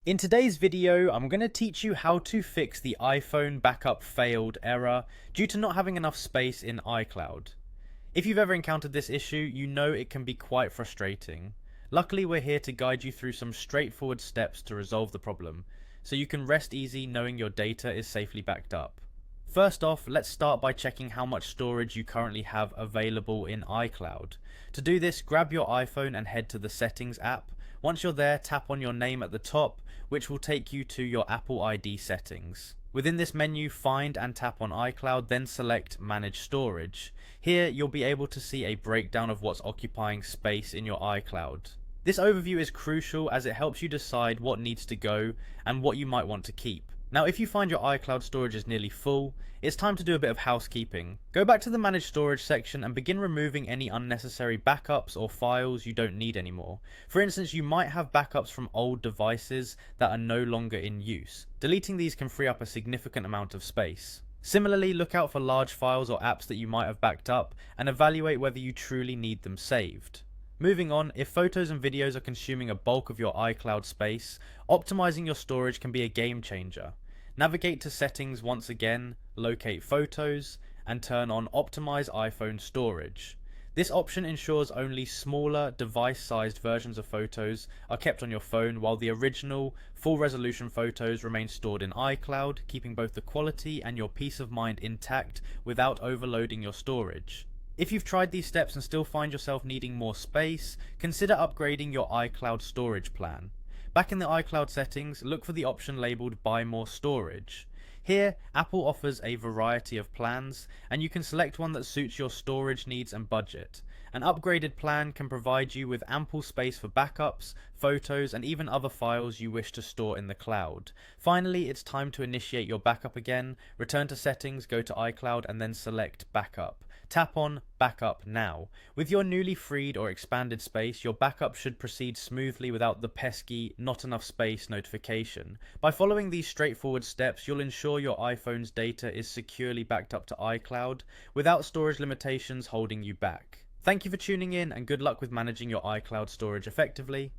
In today's video, I'm going to teach you how to fix the iPhone backup failed error due to not having enough space in iCloud. If you've ever encountered this issue, you know it can be quite frustrating. Luckily, we're here to guide you through some straightforward steps to resolve the problem, so you can rest easy knowing your data is safely backed up. First off, let's start by checking how much storage you currently have available in iCloud. To do this, grab your iPhone and head to the Settings app. Once you're there, tap on your name at the top, which will take you to your Apple ID settings. Within this menu, find and tap on iCloud, then select Manage Storage. Here, you'll be able to see a breakdown of what's occupying space in your iCloud. This overview is crucial as it helps you decide what needs to go and what you might want to keep. Now, if you find your iCloud storage is nearly full, it's time to do a bit of housekeeping. Go back to the Manage Storage section and begin removing any unnecessary backups or files you don't need anymore. For instance, you might have backups from old devices that are no longer in use. Deleting these can free up a significant amount of space. Similarly, look out for large files or apps that you might have backed up and evaluate whether you truly need them saved. Moving on, if photos and videos are consuming a bulk of your iCloud space, optimizing your storage can be a game changer. Navigate to Settings once again, locate Photos, and turn on Optimize iPhone Storage. This option ensures only smaller, device-sized versions of photos are kept on your phone, while the original, full-resolution photos remain stored in iCloud, keeping both the quality and your peace of mind intact without overloading your storage. If you've tried these steps and still find yourself needing more space, consider upgrading your iCloud storage plan. Back in the iCloud settings, look for the option labeled Buy More Storage. Here, Apple offers a variety of plans, and you can select one that suits your storage needs and budget. An upgraded plan can provide you with ample space for backups, photos, and even other files you wish to store in the cloud. Finally, it's time to initiate your backup again. Return to Settings, go to iCloud, and then select Backup. Tap on Backup Now. With your newly freed or expanded space, your backup should proceed smoothly without the pesky "not enough space" notification. By following these straightforward steps, you'll ensure your iPhone's data is securely backed up to iCloud without storage limitations holding you back. Thank you for tuning in, and good luck with managing your iCloud storage effectively.